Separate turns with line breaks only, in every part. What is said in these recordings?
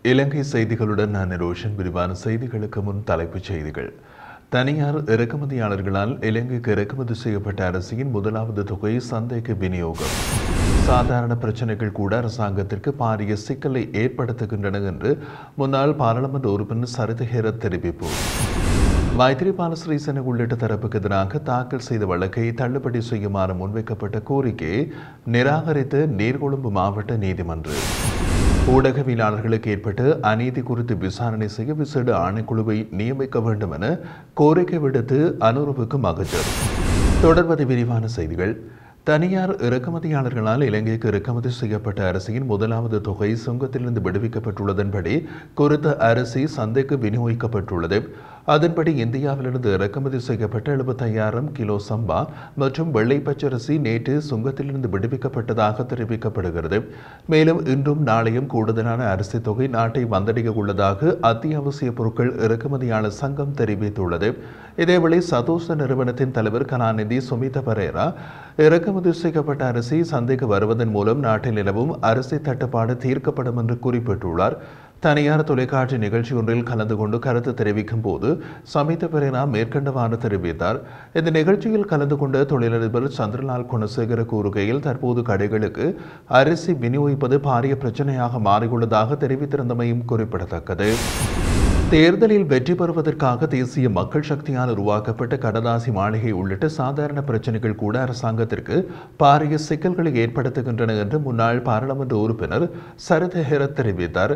இலங்கை செய்திகளுடன் நான் ரோஷன். விரிவான செய்திகளுக்கு முன் தலைப்புச் செய்திகள். தனியார் இறக்குமதியாளர்களால் இலங்கைக்கு இறக்குமதி செய்யப்பட்ட அரிசியின் முதலாவது தொகை சந்தைக்கு விநியோகம். சாதாரண பிரச்சினைகள் கூட அரசாங்கத்திற்கு பாரிய சிக்கலை ஏற்படுத்துகின்றன என்று முன்னாள் பாராளுமன்ற உறுப்பினர் சரித ஹேரத் தெரிவிப்பு. மைத்திரிபால சிறிசேன உள்ளிட்ட தரப்புக்கு எதிராக தாக்கல் செய்த வழக்கை தள்ளுபடி செய்யுமாறு முன்வைக்கப்பட்ட கோரிக்கையை நிராகரித்த நீர்கொழும்பு மாவட்ட நீதிமன்றம். ஊடகவியலாளர்களுக்கு ஏற்பட்ட அநீதி குறித்து விசாரணை செய்ய விசேட ஆணைக்குழுவை நியமிக்க வேண்டும் என கோரிக்கை விடுத்து அனுரவுக்கும் அமைச்சர். தொடர்வது விரிவான செய்திகள். தனியார் இறக்குமதியாளர்களால் இலங்கைக்கு இறக்குமதி செய்யப்பட்ட அரிசியின் முதலாவது தொகை சுங்கத்திலிருந்து விடுவிக்கப்பட்டுள்ளதன்படி குறித்த அரிசி சந்தைக்கு விநியோகிக்கப்பட்டுள்ளது. அதன்படி இந்தியாவிலிருந்து இறக்குமதி செய்யப்பட்ட 75,000 கிலோ சம்பா மற்றும் வெள்ளை பச்சரிசி நேற்று சுங்கத்திலிருந்து விடுவிக்கப்பட்டதாக தெரிவிக்கப்படுகிறது. மேலும் இன்றும் நாளையும் கூடுதலான அரிசி தொகை நாட்டை வந்தடைய உள்ளதாக அத்தியாவசிய பொருட்கள் இறக்குமதியாளர் சங்கம் தெரிவித்துள்ளது. இதேவேளை சதோச நிறுவனத்தின் தலைவர் கலாநிதி சுமித பரேரா இறக்குமதி செய்யப்பட்ட அரிசி சந்தைக்கு வருவதன் மூலம் நாட்டில் நிலவும் அரிசி தட்டுப்பாடு தீர்க்கப்படும் என்று குறிப்பிட்டுள்ளார். தனியார் தொலைக்காட்சி நிகழ்ச்சி ஒன்றில் கலந்து கொண்டு கருத்து தெரிவிக்கும் போது சமித பெரேரா மேற்கண்டவாறு தெரிவித்தார். இந்த நிகழ்ச்சியில் கலந்து கொண்ட தொழிலதிபர் சந்திரலால் குணசேகர கூறுகையில் தற்போது கடைகளுக்கு அரிசி விநியோகிப்பது பாரிய பிரச்சனையாக மாறியுள்ளதாக தெரிவித்திருந்தமையும் குறிப்பிடத்தக்கது. தேர்தலில் வெற்றி பெறுவதற்காக தேசிய மக்கள் சக்தியால் உருவாக்கப்பட்ட கடதாசி மாளிகை உள்ளிட்ட சாதாரண பிரச்சினைகள் கூட அரசாங்கத்திற்கு பாரிய சிக்கல்களை ஏற்படுத்துகின்றன என்று முன்னாள் பாராளுமன்ற உறுப்பினர் சரித ஹேரத் தெரிவித்தார்.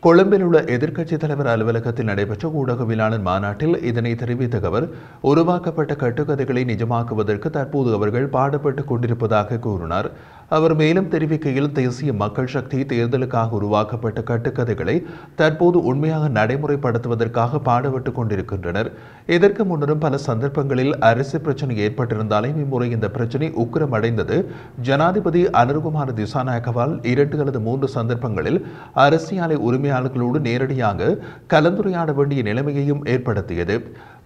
கொழும்பில் உள்ள எதிர்க்கட்சித் தலைவர் அலுவலகத்தில் நடைபெற்ற ஊடகவியலாளர் மாநாட்டில் இதனை தெரிவித்த அவர், உருவாக்கப்பட்ட கட்டுக்கதைகளை நிஜமாக்குவதற்கு தற்போது அவர்கள் பாடுபட்டுக் கொண்டிருப்பதாக கூறினார். அவர் மேலும் தெரிவிக்கையில், தேசிய மக்கள் சக்தி தேர்தலுக்காக உருவாக்கப்பட்ட கட்டுக்கதைகளை தற்போது உண்மையாக நடைமுறைப்படுத்துவதற்காக பாடுபட்டுக் கொண்டிருக்கின்றனர். இதற்கு முன்னரும் பல சந்தர்ப்பங்களில் அரிசி பிரச்சினை ஏற்பட்டிருந்தாலும் இம்முறை இந்த பிரச்சினை உக்கிரமடைந்தது. ஜனாதிபதி அனுர்குமார் திசாநாயக்கவால் 2 அல்லது 3 சந்தர்ப்பங்களில் அரிசி ஆலை உரிமையாளர்களோடு நேரடியாக கலந்துரையாட வேண்டிய நிலைமையையும் ஏற்படுத்தியது.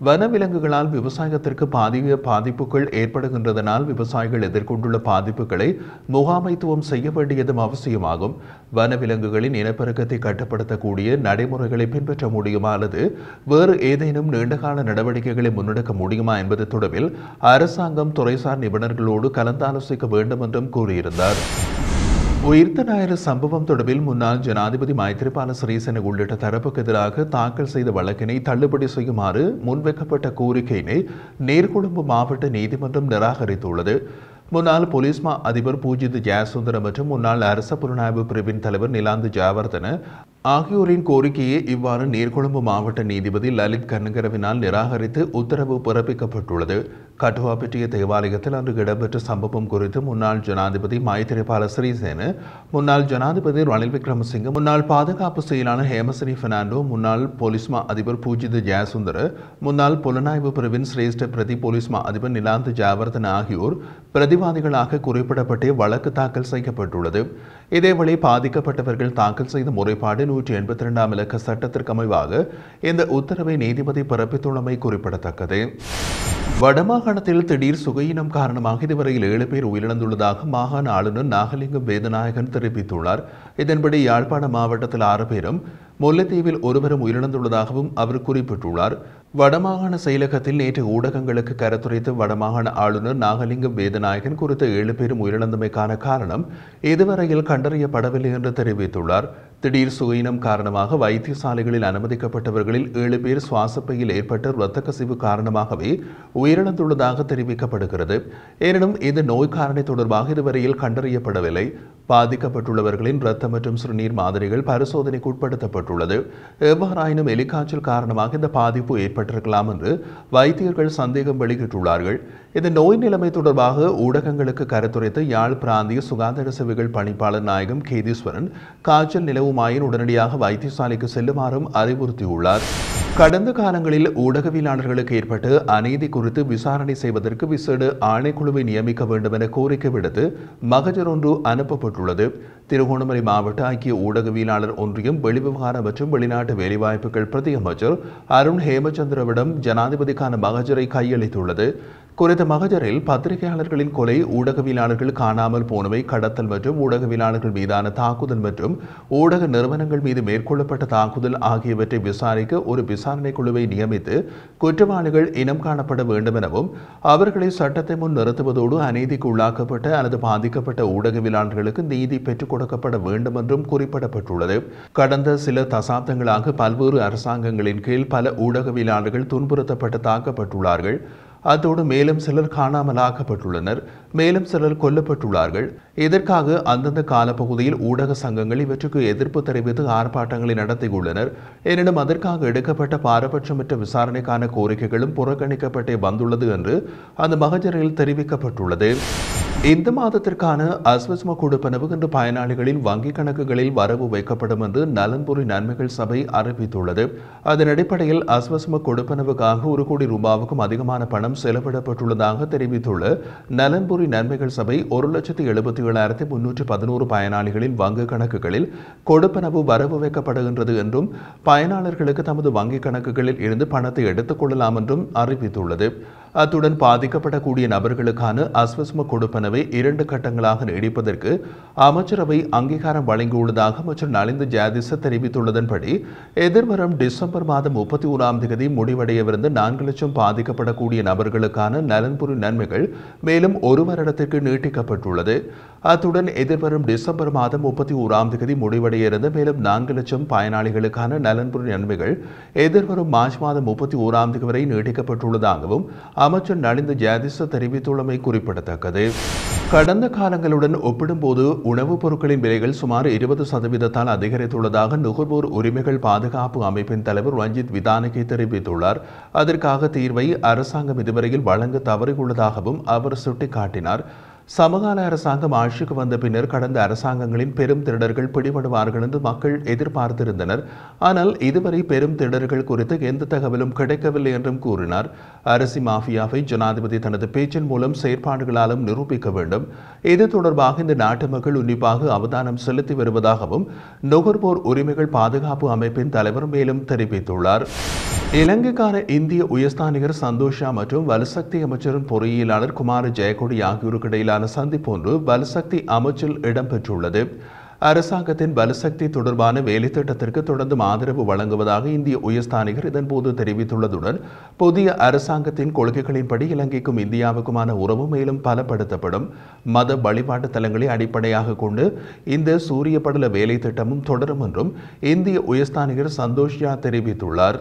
வனவிலங்குகளால் விவசாயத்திற்கு பாதிப்புகள் ஏற்படுகின்றதனால் விவசாயிகள் எதிர்கொண்டுள்ள பாதிப்புகளை முகாமைத்துவம் செய்ய வேண்டியதும் அவசியமாகும். வனவிலங்குகளின் இனப்பெருக்கத்தை கட்டுப்படுத்தக்கூடிய நடைமுறைகளை பின்பற்ற முடியுமா அல்லது வேறு ஏதேனும் நீண்டகால நடவடிக்கைகளை முன்னெடுக்க முடியுமா என்பது தொடர்பில் அரசாங்கம் துறைசார் நிபுணர்களோடு கலந்தாலோசிக்க வேண்டும் என்றும் கூறியிருந்தார். உயிர்த்த ஞாயிறு சம்பவம் தொடர்பில் முன்னாள் ஜனாதிபதி மைத்திரிபால சிறிசேன உள்ளிட்ட தரப்புக்கு எதிராக தாக்கல் செய்த வழக்கினை தள்ளுபடி செய்யுமாறு முன்வைக்கப்பட்ட கோரிக்கையினை நீர்கொழும்பு மாவட்ட நீதிமன்றம் நிராகரித்துள்ளது. முன்னாள் போலீஸ் மா அதிபர் பூஜித் ஜெயசுந்தர மற்றும் முன்னாள் அரச புலனாய்வு பிரிவின் தலைவர் நிலாந்து ஜாவர்தன ஆகியோரின் கோரிக்கையை இவ்வாறு நீர்கொழும்பு மாவட்ட நீதிபதி லலித் கர்ணகரவினால் நிராகரித்து உத்தரவு பிறப்பிக்கப்பட்டுள்ளது. கட்டுவாப்பட்டிய தேவாலயத்தில் அன்று இடம்பெற்ற சம்பவம் குறித்து முன்னாள் ஜனாதிபதி மைத்திரிபால சிறிசேன, முன்னாள் ஜனாதிபதி ரணில் விக்ரமசிங்க, முன்னாள் பாதுகாப்பு செயலாளர் ஹேமசிறி பெர்னாண்டோ, முன்னாள் போலீஸ் மா அதிபர் பூஜித் ஜெயசுந்தர, முன்னாள் புலனாய்வு பிரிவின் சிரேஷ்ட பிரதி போலீஸ் மா அதிபர் நிலாந்து ஜாவர்தன ஆகியோர் பிரதிவாதிகளாக குறிப்பிடப்பட்டே வழக்கு தாக்கல் செய்யப்பட்டுள்ளது. இதேவேளை பாதிக்கப்பட்டவர்கள் தாக்கல் செய்த முறைப்பாடு 182 இலக்க சட்டத்திற்கு அமைவாக இந்த உத்தரவை நீதிபதி பிறப்பித்துள்ளமை குறிப்பிடத்தக்கது. வடமாகாணத்தில் திடீர் சுகையினம் காரணமாக இதுவரையில் 7 பேர் உயிரிழந்துள்ளதாக மாகாண ஆளுநர் நாகலிங்கம் வேதநாயகன் தெரிவித்துள்ளார். இதன்படி யாழ்ப்பாண மாவட்டத்தில் 6 பேரும், முல்லைத்தீவில் ஒருவரும் உயிரிழந்துள்ளதாகவும் அவர் குறிப்பிட்டுள்ளார். வடமாகாண செயலகத்தில் நேற்று ஊடகங்களுக்கு கருத்துரைத்த வடமாகாண ஆளுநர் நாகலிங்கம் வேதநாயகன் குறித்த 7 பேரும் உயிரிழந்தமைக்கான காரணம் இதுவரையில் கண்டறியப்படவில்லை என்று தெரிவித்துள்ளார். திடீர் சுகையினம் காரணமாக வைத்தியசாலைகளில் அனுமதிக்கப்பட்டவர்களில் 7 பேர் சுவாசப்பையில் ஏற்பட்ட இரத்த கசிவு காரணமாகவே உயிரிழந்துள்ளதாக தெரிவிக்கப்படுகிறது. எனினும் இந்த நோய் காரணி தொடர்பாக இதுவரையில் கண்டறியப்படவில்லை. பாதிக்கப்பட்டுள்ளவர்களின் இரத்த மற்றும் சிறுநீர் மாதிரிகள் பரிசோதனைக்கு உட்படுத்தப்பட்டுள்ளது. எவ்வாறாயினும் எலிக்காய்ச்சல் காரணமாக இந்த பாதிப்பு ஏற்பட்டிருக்கலாம் என்று வைத்தியர்கள் சந்தேகம் வெளியிட்டுள்ளார்கள். இந்த நோய் நிலைமை தொடர்பாக ஊடகங்களுக்கு கருத்துரைத்த யாழ் பிராந்திய சுகாதார சேவைகள் பணிப்பாளர் நாயகம் கேதீஸ்வரன், காய்ச்சல் நிலவுமாயின் உடனடியாக வைத்தியசாலைக்கு செல்லுமாறும் அறிவுறுத்தியுள்ளார். கடந்த காலங்களில் ஊடகவியலாளர்களுக்கு ஏற்பட்ட அநீதி குறித்து விசாரணை செய்வதற்கு விசேட ஆணைக்குழுவை நியமிக்க வேண்டும் என கோரிக்கை விடுத்து மகஜர் ஒன்று அனுப்பப்பட்டுள்ளது. திருகோணமலை மாவட்ட ஐக்கிய ஊடகவியலாளர் ஒன்றியம் வெளிவிவகார மற்றும் வெளிநாட்டு வேலைவாய்ப்புகள் பிரதி அமைச்சர் அருண் ஹேமச்சந்திரவிடம் ஜனாதிபதிக்கான மகஜரை கையளித்துள்ளது. குறித்த மகஜரில் பத்திரிகையாளர்களின் கொலை, ஊடகவியலாளர்கள் காணாமல் போனவை, கடத்தல் மற்றும் ஊடகவியலாளர்கள் மீதான தாக்குதல் மற்றும் ஊடக நிறுவனங்கள் மீது மேற்கொள்ளப்பட்ட தாக்குதல் ஆகியவற்றை விசாரிக்க ஒரு விசாரணை குழுவை நியமித்து குற்றவாளிகள் இனம் காணப்பட வேண்டும் எனவும் அவர்களை சட்டத்தை முன் நிறுத்துவதோடு அநீதிக்கு உள்ளாக்கப்பட்ட அல்லது பாதிக்கப்பட்ட ஊடகவியலாளர்களுக்கு நீதி பெற்றுக் கொடுக்கப்பட வேண்டும் என்றும் குறிப்பிடப்பட்டுள்ளது. கடந்த சில தசாப்தங்களாக பல்வேறு அரசாங்கங்களின் கீழ் பல ஊடகவியலாளர்கள் துன்புறுத்தப்பட்டு தாக்கப்பட்டுள்ளார்கள். அதோடு மேலும் சிலர் காணாமலாக்கப்பட்டுள்ளனர், மேலும் சிலர் கொல்லப்பட்டுள்ளார்கள். இதற்காக அந்தந்த காலப்பகுதியில் ஊடக சங்கங்கள் இவற்றுக்கு எதிர்ப்பு தெரிவித்து ஆர்ப்பாட்டங்களை நடத்தியுள்ளனர். எனினும் அதற்காக எடுக்கப்பட்ட பாரபட்சமற்ற விசாரணைக்கான கோரிக்கைகளும் புறக்கணிக்கப்பட்டே வந்துள்ளது என்று அந்த மகஜரில் தெரிவிக்கப்பட்டுள்ளது. இந்த மாதத்திற்கான அஸ்வஸ்ம கொடுப்பனவு இன்று பயனாளிகளின் வங்கிக் கணக்குகளில் வரவு வைக்கப்படும் என்று நலன்புரி நன்மைகள் சபை அறிவித்துள்ளது. அதன் அடிப்படையில் அஸ்வஸ்ம கொடுப்பனவுக்காக 1 கோடி ரூபாவுக்கும் அதிகமான பணம் செலவிடப்பட்டுள்ளதாக தெரிவித்துள்ள நலன்புரி நன்மைகள் சபை 1,77,311 பயனாளிகளின் வங்கிக் கணக்குகளில் கொடுப்பனவு வரவு வைக்கப்படுகின்றது என்றும் பயனாளர்களுக்கு தமது வங்கிக் கணக்குகளில் இருந்து பணத்தை எடுத்துக் கொள்ளலாம் என்றும் அறிவித்துள்ளது. அத்துடன் பாதிக்கப்படக்கூடிய நபர்களுக்கான அஸ்வஸ்ம கொடுப்பனவை 2 கட்டங்களாக நீடிப்பதற்கு அமைச்சரவை அங்கீகாரம் வழங்கியுள்ளதாக அமைச்சர் நலிந்த ஜாதிச தெரிவித்துள்ளதன்படி எதிர்வரும் டிசம்பர் மாதம் 31ஆம் தேதி முடிவடையவிருந்த 4 லட்சம் பாதிக்கப்படக்கூடிய நபர்களுக்கான நலன்புரி நன்மைகள் மேலும் 1 வருடத்திற்கு நீட்டிக்கப்பட்டுள்ளது. அத்துடன் எதிர்வரும் டிசம்பர் மாதம் 31ஆம் தேதி முடிவடைய இருந்த மேலும் 4 லட்சம் பயனாளிகளுக்கான நலன்புரி நன்மைகள் எதிர்வரும் மார்ச் மாதம் 31ஆம் தேதி வரை நீட்டிக்கப்பட்டுள்ளதாகவும் அமைச்சர் நலிந்த ஜாதிச தெரிவித்துள்ளமை குறிப்பிடத்தக்கது. கடந்த காலங்களுடன் ஒப்பிடும்போது உணவுப் பொருட்களின் விலைகள் சுமார் 20% அதிகரித்துள்ளதாக நுகர்வோர் உரிமைகள் பாதுகாப்பு அமைப்பின் தலைவர் ரஞ்சித் விதானகே தெரிவித்துள்ளார். அதற்காக தீர்வை அரசாங்கம் இதுவரையில் வழங்க தவறியுள்ளதாகவும் அவர் சுட்டிக்காட்டினார். சமகால அரசாங்கம் ஆட்சிக்கு வந்த பின்னர் கடந்த அரசாங்கங்களின் பெரும் திருடர்கள் பிடிபடுவார்கள் என்று மக்கள் எதிர்பார்த்திருந்தனர். ஆனால் இதுவரை பெரும் திருடர்கள் குறித்து எந்த தகவலும் கிடைக்கவில்லை என்றும் கூறினார். அரிசி மாஃபியாவை ஜனாதிபதி தனது பேச்சின் மூலம் செயற்பாடுகளாலும் நிரூபிக்க வேண்டும். இது தொடர்பாக இந்த நாட்டு மக்கள் உன்னிப்பாக அவதானம் செலுத்தி வருவதாகவும் நுகர்வோர் உரிமைகள் பாதுகாப்பு அமைப்பின் தலைவர் மேலும் தெரிவித்துள்ளார். இலங்கைக்கான இந்திய உயர்ஸ்தானிகர் சந்தோஷா மற்றும் வலுசக்தி அமைச்சரின் பொறியியலாளர் குமார ஜெயக்கொடி ஆகியோருக்கு இடையிலான சந்திப்பு ஒன்று வலுசக்தி அமைச்சில் இடம்பெற்றுள்ளது. அரசாங்கத்தின் வலுசக்தி தொடர்பான வேலை திட்டத்திற்கு தொடர்ந்து ஆதரவு வழங்குவதாக இந்திய உயர்ஸ்தானிகர் இதன்போது தெரிவித்துள்ளதுடன் புதிய அரசாங்கத்தின் கொள்கைகளின்படி இலங்கைக்கும் இந்தியாவுக்குமான உறவு மேலும் பலப்படுத்தப்படும். மத வழிபாட்டு தலங்களை அடிப்படையாக கொண்டு இந்த சூரிய படல வேலை திட்டமும் தொடரும் என்றும் இந்திய உயர்ஸ்தானிகர் சந்தோஷ்யா தெரிவித்துள்ளார்.